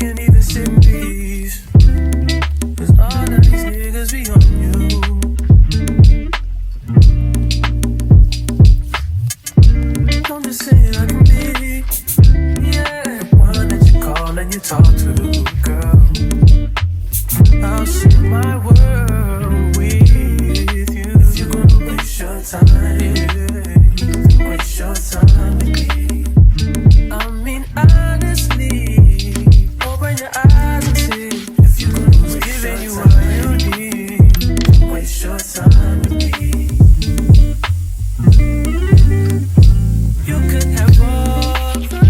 can't even sit in peace, 'cause all of these niggas be on you. I'm just saying I can be, yeah, the one that you call and you talk to, girl. I'll share my world with you. If you're gonna waste your time, yeah, waste your time with me. I mean, honestly, open your eyes and see. If you're gonna waste your time, what you need, waste your time with me. You could have all the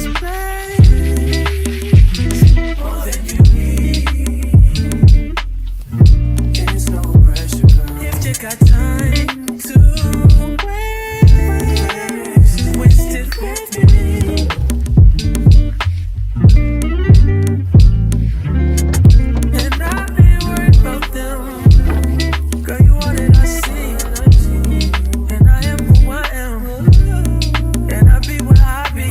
space, more than you need. There's no pressure, girl. If you got time to waste it with me. And I ain't worried about them. Girl, you want it, I see. And I am who I am. And I be what I be.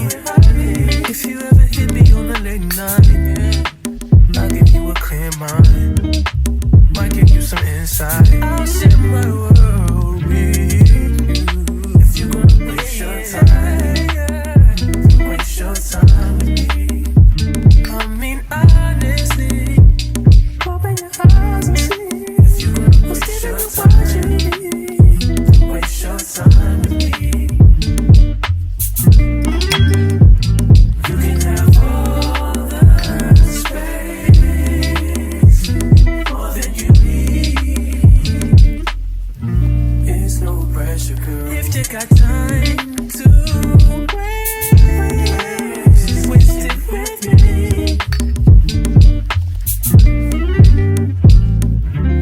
If you ever hit me on the late night, I'll give you a clear mind. Might give you some insight. I'll share my world with you. If you're gonna waste your time, waste your time with me. I mean, honestly, open your eyes and see. If you're gonna waste your time, waste your time with me. You can have all the space, more than you need. It's no pressure, girl. If you got time to waste it with me.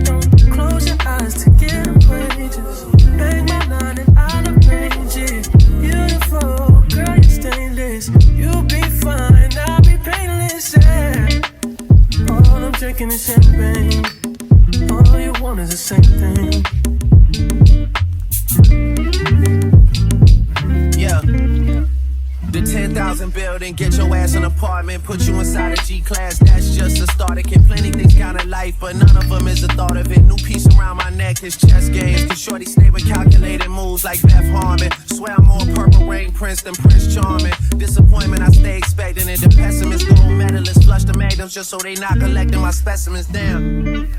Don't close your eyes to get away. Just bang my line and I'll arrange it. Beautiful, girl, you're stainless. You'll be fine, I'll be painless, yeah. All I'm drinking is champagne. All you want is the same thing. Yeah. The 10,000 building, get your ass an apartment, put you inside a G-class, that's just a start. It can plenty things count in life, but none of them is the thought of it. New piece around my neck is chess games, cause shorty stay with calculated moves like Beth Harmon. Swear I'm more Purple Rain Prince than Prince Charming. Disappointment, I stay expecting it. The pessimists, gold medalists, flush the magnums just so they not collecting my specimens, damn.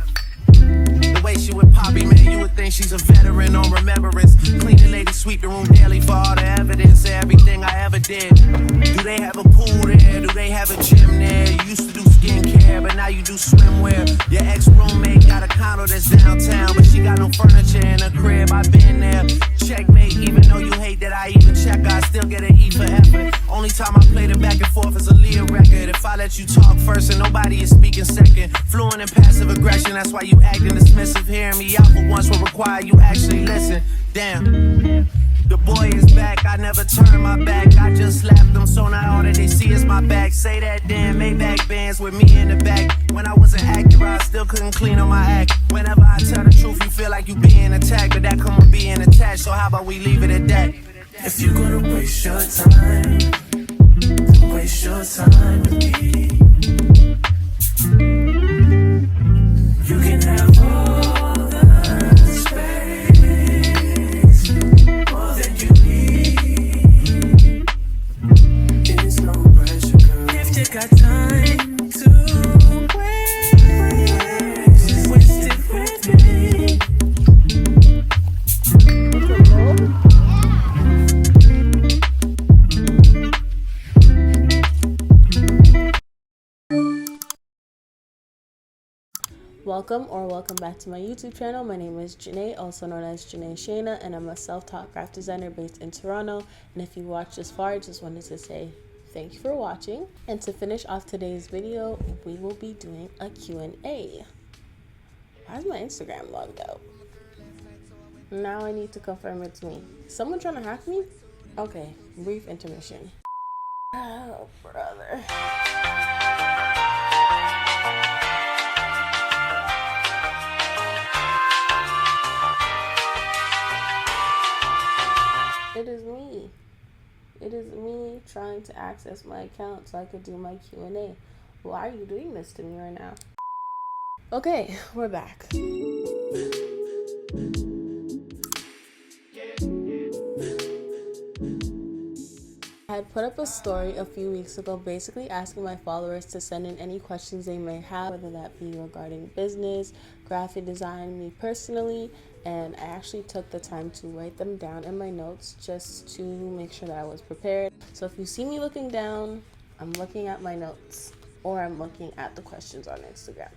The way she with Poppy, man, you would think she's a veteran on remembrance. Cleaning lady, sweep the room daily for all the evidence of everything I ever did. Do they have a pool there? Do they have a gym there? You used to do skincare, but now you do swimwear. Your ex-roommate got a condo that's downtown, but she got no furniture in her crib. I've been there. Checkmate, even though you hate that I even check, I still get an E for effort. Only time I played it back and forth is a Leah record. If I let you talk first and nobody is speaking second, fluent in passive aggression, that's why you acting dismissive. Hearing me out for once will require you actually listen. Damn. The boy is back, I never turn my back. I just slapped them, so now all that they see is my back. Say that damn Maybach bands with me in the back. When I wasn't accurate, I still couldn't clean on my act. Whenever I tell the truth, you feel like you being attacked, but that come with being attached, so how about we leave it at that? If you're gonna waste your time, waste your time with me. You can have all the space, more than you need. There's no pressure, girl. If you got time to waste it with me. Welcome back to my YouTube channel. My name is Jahnae, also known as Shayna, and I'm a self-taught graphic designer based in Toronto. And if you watched this far, I just wanted to say thank you for watching. And to finish off today's video, we will be doing a Q&A. Why is my Instagram logged out? Now I need to confirm it's me. Someone trying to hack me? Okay, brief intermission. Oh, brother. It is me. It is me trying to access my account so I could do my Q&A. Why are you doing this to me right now? Okay, we're back. I had put up a story a few weeks ago basically asking my followers to send in any questions they may have, whether that be regarding business, graphic design, me personally, and I actually took the time to write them down in my notes just to make sure that I was prepared. So if you see me looking down, I'm looking at my notes or I'm looking at the questions on Instagram.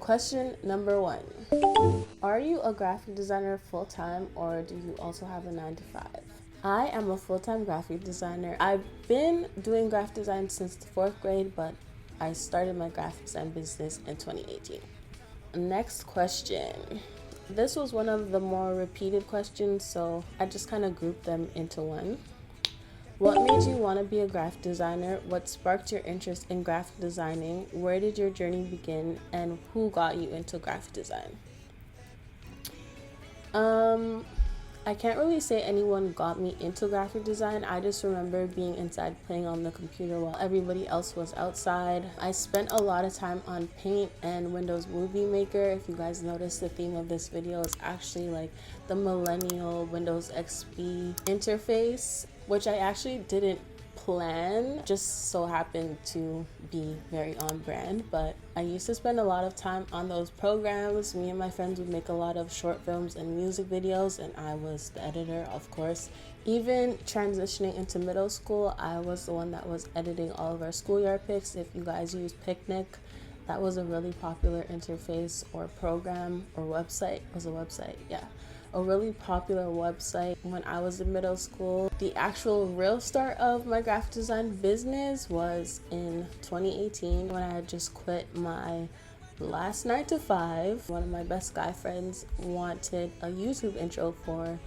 Question number 1. Are you a graphic designer full-time or do you also have a 9-to-5? I am a full-time graphic designer. I've been doing graphic design since the 4th grade, but I started my graphic design business in 2018. Next question. This was one of the more repeated questions, so I just kind of grouped them into one. What made you want to be a graphic designer? What sparked your interest in graphic designing? Where did your journey begin? And who got you into graphic design? I can't really say anyone got me into graphic design. I just remember being inside playing on the computer while everybody else was outside. I spent a lot of time on Paint and Windows Movie Maker. If you guys notice, the theme of this video is actually like the millennial Windows XP interface, which I actually didn't plan, just so happened to be very on brand. But I used to spend a lot of time on those programs. Me and my friends would make a lot of short films and music videos, and I was the editor, of course. Even transitioning into middle school, I was the one that was editing all of our schoolyard pics. If you guys use Picnic, that was a really popular interface or program or website. It was a website, yeah. A really popular website when I was in middle school. The actual real start of my graphic design business was in 2018 when I had just quit my last 9-to-5. One of my best guy friends wanted a YouTube intro for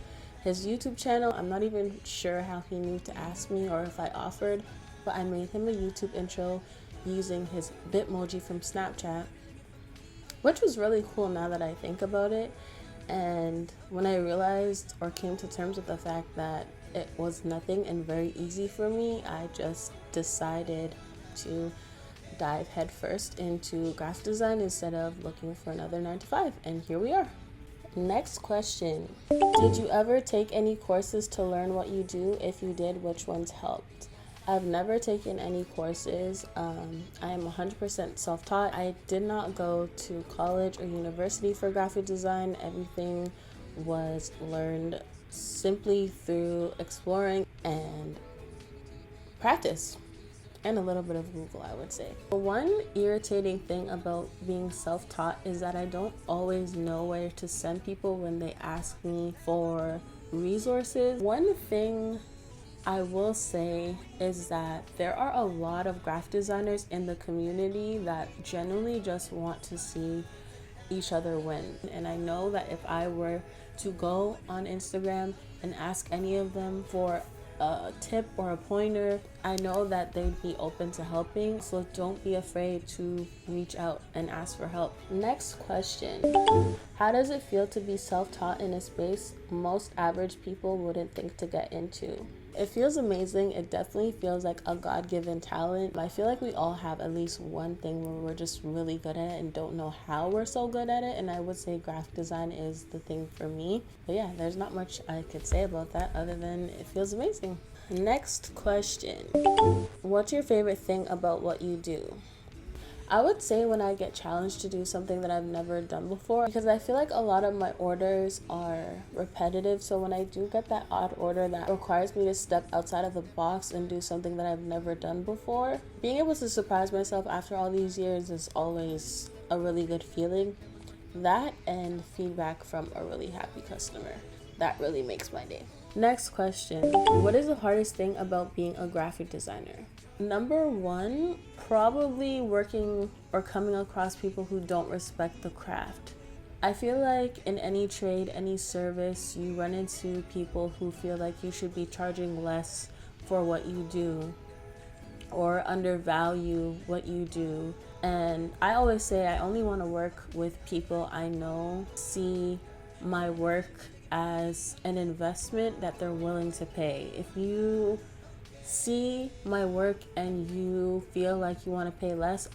his YouTube channel. I'm not even sure how he knew to ask me or if I offered, but I made him a YouTube intro using his Bitmoji from Snapchat, which was really cool now that I think about it. And when I realized or came to terms with the fact that it was nothing and very easy for me, I just decided to dive headfirst into graphic design instead of looking for another 9-to-5. And here we are. Next question. Did you ever take any courses to learn what you do? If you did, which ones helped? I've never taken any courses. I am 100% self-taught. I did not go to college or university for graphic design. Everything was learned simply through exploring and practice, and a little bit of Google, I would say. One irritating thing about being self-taught is that I don't always know where to send people when they ask me for resources. One thing I will say is that there are a lot of graphic designers in the community that genuinely just want to see each other win. And I know that if I were to go on Instagram and ask any of them for a tip or a pointer, I know that they'd be open to helping. So don't be afraid to reach out and ask for help. Next question. How does it feel to be self-taught in a space most average people wouldn't think to get into? It feels amazing. It definitely feels like a God-given talent. I feel like we all have at least one thing where we're just really good at it and don't know how we're so good at it. And I would say graphic design is the thing for me. But yeah, there's not much I could say about that other than it feels amazing. Next question. What's your favorite thing about what you do? I would say when I get challenged to do something that I've never done before, because I feel like a lot of my orders are repetitive. So when I do get that odd order that requires me to step outside of the box and do something that I've never done before, being able to surprise myself after all these years is always a really good feeling. That and feedback from a really happy customer. That really makes my day. Next question. What is the hardest thing about being a graphic designer? Number one, probably working or coming across people who don't respect the craft. I feel like in any trade, any service, you run into people who feel like you should be charging less for what you do or undervalue what you do. And I always say I only want to work with people I know see my work as an investment that they're willing to pay. If you see my work and you feel like you want to pay less,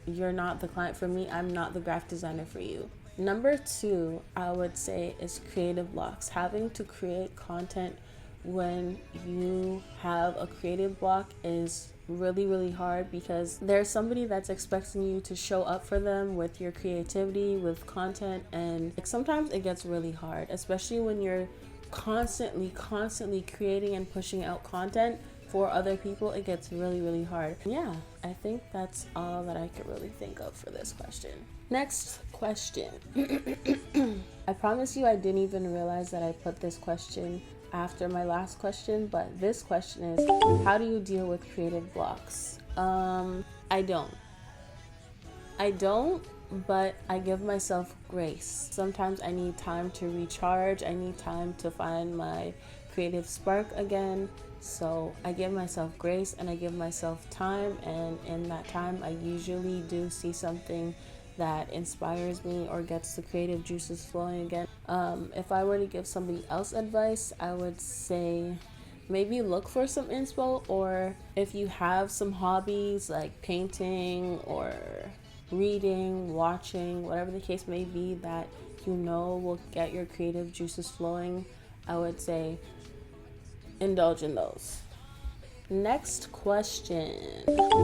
you're not the client for me. I'm not the graphic designer for you. Number 2, I would say, is creative blocks. Having to create content when you have a creative block is really, really hard, because there's somebody that's expecting you to show up for them with your creativity, with content, and like, sometimes it gets really hard, especially when you're constantly creating and pushing out content for other people. It gets really, really hard. Yeah, I think that's all that I could really think of for this question. Next question. I promise you I didn't even realize that I put this question after my last question, but this question is, how do you deal with creative blocks? I don't, but I give myself grace. Sometimes I need time to recharge. I need time to find my creative spark again. So I give myself grace and I give myself time, and in that time I usually do see something that inspires me or gets the creative juices flowing again. If I were to give somebody else advice, I would say maybe look for some inspo, or if you have some hobbies like painting or reading, watching, whatever the case may be that you know will get your creative juices flowing, I would say indulge in those. Next question.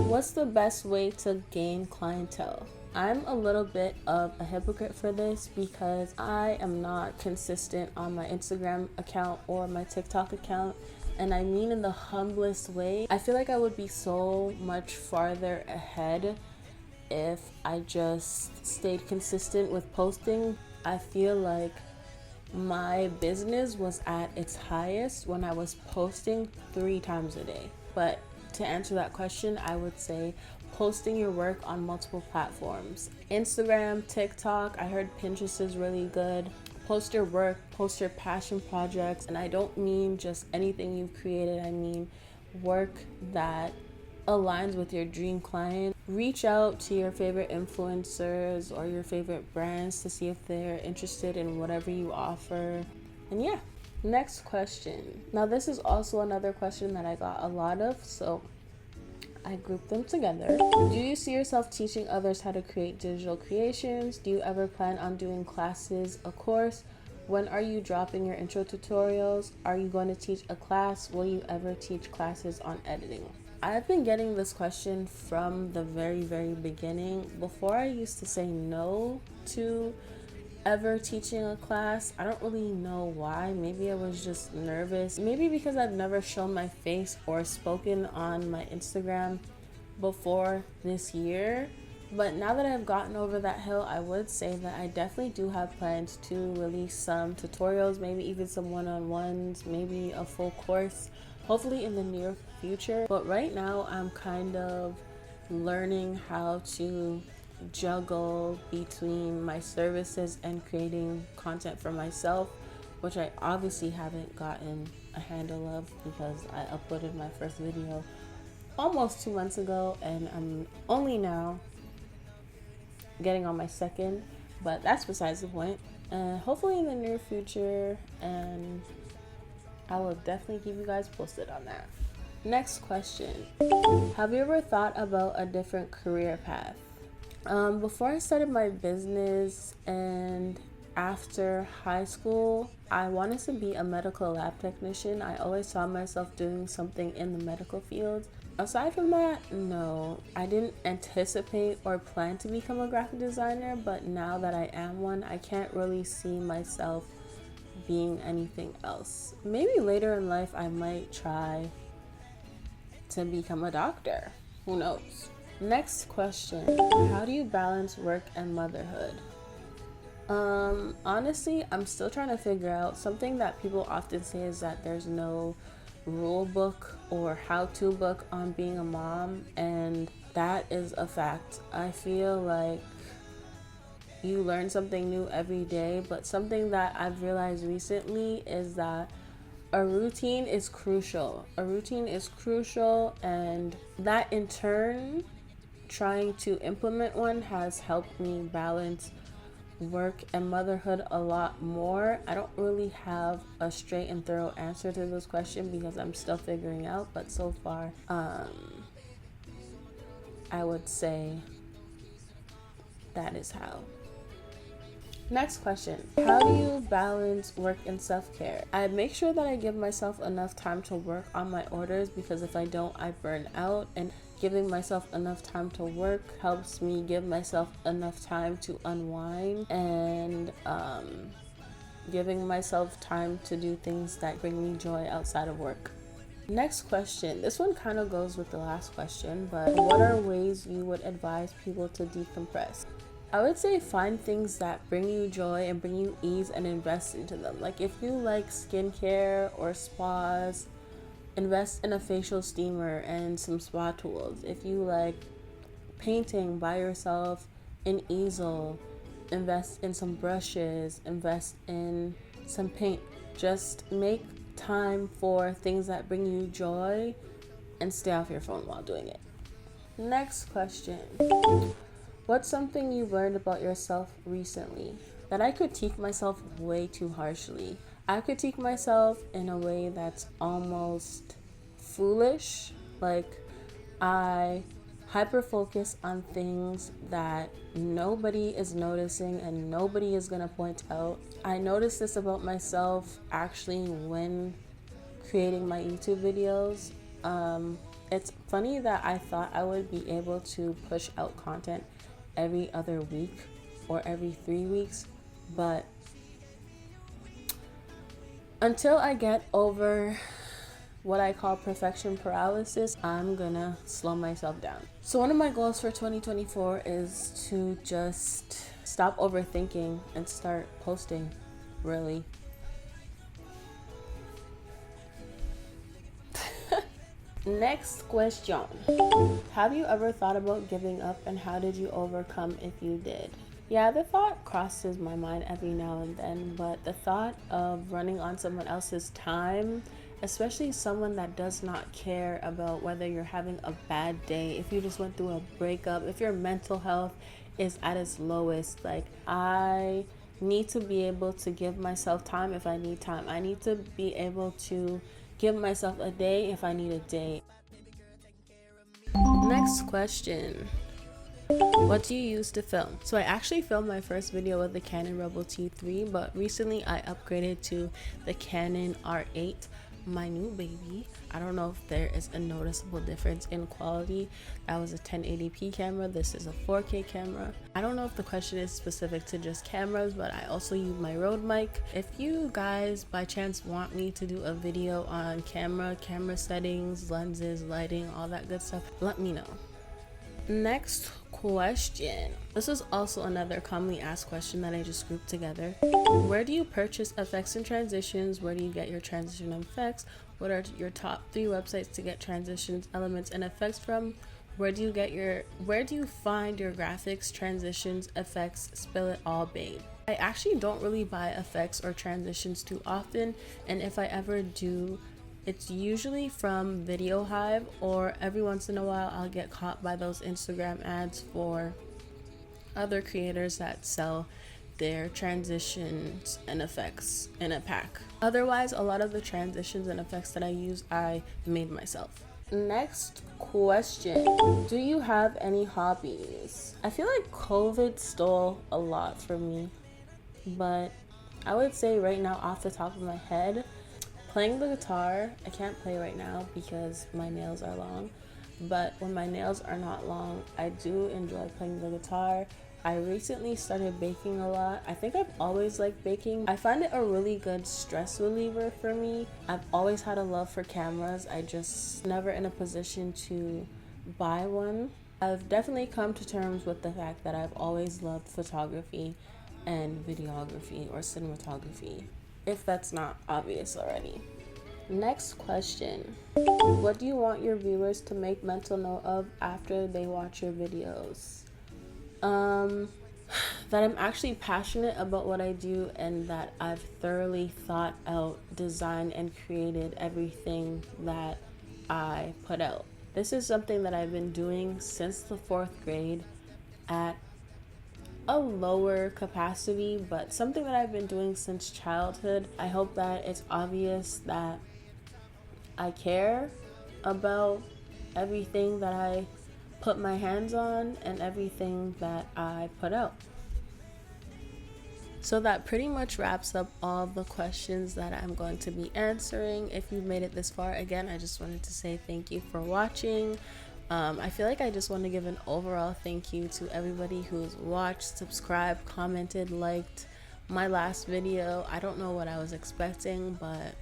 What's the best way to gain clientele? I'm a little bit of a hypocrite for this because I am not consistent on my Instagram account or my TikTok account. And I mean in the humblest way. I feel like I would be so much farther ahead if I just stayed consistent with posting. I feel like my business was at its highest when I was posting 3 times a day. But to answer that question, I would say posting your work on multiple platforms. Instagram, TikTok, I heard Pinterest is really good. Post your work, post your passion projects. And I don't mean just anything you've created. I mean work that aligns with your dream client. Reach out to your favorite influencers or your favorite brands to see if they're interested in whatever you offer. And yeah, next question. Now this is also another question that I got a lot of, so I grouped them together. Do you see yourself teaching others how to create digital creations? Do you ever plan on doing classes, a course? When are you dropping your intro tutorials? Are you going to teach a class? Will you ever teach classes on editing? I've been getting this question from the very, very beginning. Before, I used to say no to ever teaching a class. I don't really know why. Maybe I was just nervous. Maybe because I've never shown my face or spoken on my Instagram before this year. But now that I've gotten over that hill, I would say that I definitely do have plans to release some tutorials, maybe even some one-on-ones, maybe a full course, hopefully in the near future. But right now I'm kind of learning how to juggle between my services and creating content for myself, which I obviously haven't gotten a handle of because I uploaded my first video almost 2 months ago and I'm only now getting on my second, but that's besides the point. Hopefully in the near future, and I will definitely keep you guys posted on that. Next question. Have you ever thought about a different career path? Before I started my business and after high school, I wanted to be a medical lab technician. I always saw myself doing something in the medical field. Aside from that, no, I didn't anticipate or plan to become a graphic designer, but now that I am one, I can't really see myself being anything else. Maybe later in life I might try to become a doctor. Who knows? Next question. How do you balance work and motherhood? Honestly, I'm still trying to figure out. Something that people often say is that there's no rule book or how-to book on being a mom, and that is a fact. I feel like you learn something new every day, but something that I've realized recently is that a routine is crucial. A routine is crucial, and that in turn, trying to implement one has helped me balance work and motherhood a lot more? I don't really have a straight and thorough answer to this question because I'm still figuring out, but so far, I would say that is how. Next question. How do you balance work and self-care? I make sure that I give myself enough time to work on my orders, because if I don't, I burn out, and giving myself enough time to work helps me give myself enough time to unwind, and giving myself time to do things that bring me joy outside of work. Next question. This one kind of goes with the last question, but what are ways you would advise people to decompress? I would say find things that bring you joy and bring you ease and invest into them. Like if you like skincare or spas, invest in a facial steamer and some spa tools. If you like painting, buy yourself an easel, invest in some brushes, invest in some paint. Just make time for things that bring you joy and stay off your phone while doing it. Next question. What's something you learned about yourself recently? That I critique myself way too harshly. I critique myself in a way that's almost foolish. Like I hyper focus on things that nobody is noticing and nobody is gonna point out. I noticed this about myself actually when creating my YouTube videos. It's funny that I thought I would be able to push out content every other week or every 3 weeks, but until I get over what I call perfection paralysis, I'm gonna slow myself down. So one of my goals for 2024 is to just stop overthinking and start posting, really. Next question. Have you ever thought about giving up, and how did you overcome if you did? Yeah, the thought crosses my mind every now and then, but the thought of running on someone else's time, especially someone that does not care about whether you're having a bad day, if you just went through a breakup, if your mental health is at its lowest, like I need to be able to give myself time if I need time. I need to be able to give myself a day if I need a day. Next question. What do you use to film? So I actually filmed my first video with the Canon Rebel T3, but recently I upgraded to the Canon R8, my new baby. I don't know if there is a noticeable difference in quality. That was a 1080p camera. This is a 4K camera. I don't know if the question is specific to just cameras, but I also use my Rode mic. If you guys by chance want me to do a video on camera settings, lenses, lighting, all that good stuff, let me know. Next question. This is also another commonly asked question that I just grouped together. Where do you purchase effects and transitions? Where do you get your transition effects? What are your top 3 websites to get transitions, elements, and effects from? Where do you find your graphics, transitions, effects? Spill it all, babe. I actually don't really buy effects or transitions too often, and if I ever do, it's usually from Video Hive, or every once in a while I'll get caught by those Instagram ads for other creators that sell their transitions and effects in a pack. Otherwise, a lot of the transitions and effects that I use, I made myself. Next question. Do you have any hobbies? I feel like COVID stole a lot from me, but I would say right now off the top of my head, playing the guitar. I can't play right now because my nails are long, but when my nails are not long, I do enjoy playing the guitar. I recently started baking a lot. I think I've always liked baking. I find it a really good stress reliever for me. I've always had a love for cameras. I just never in a position to buy one. I've definitely come to terms with the fact that I've always loved photography and videography or cinematography, if that's not obvious already. Next question. What do you want your viewers to make mental note of after they watch your videos? That I'm actually passionate about what I do, and that I've thoroughly thought out, designed, and created everything that I put out. This is something that I've been doing since the 4th grade at a lower capacity, but something that I've been doing since childhood. I hope that it's obvious that I care about everything that I put my hands on and everything that I put out. So that pretty much wraps up all the questions that I'm going to be answering. If you've made it this far, again, I just wanted to say thank you for watching. I feel like I just want to give an overall thank you to everybody who's watched, subscribed, commented, liked my last video. I don't know what I was expecting, but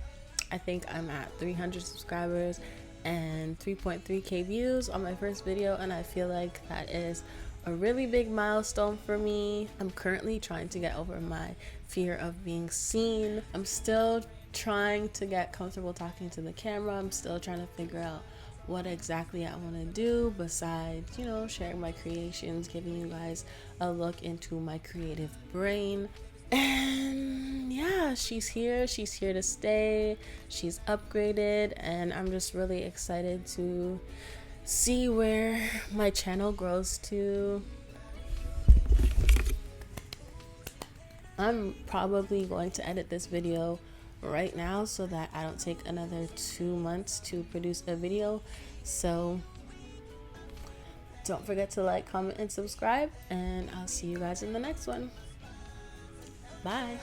I think I'm at 300 subscribers and 3.3k views on my first video, and I feel like that is a really big milestone for me. I'm currently trying to get over my fear of being seen. I'm still trying to get comfortable talking to the camera. I'm still trying to figure out what exactly I want to do besides, you know, sharing my creations, giving you guys a look into my creative brain. And yeah, she's here to stay, she's upgraded, and I'm just really excited to see where my channel grows to. I'm probably going to edit this video right now so that I don't take another 2 months to produce a video. So don't forget to like, comment, and subscribe, and I'll see you guys in the next one. Bye.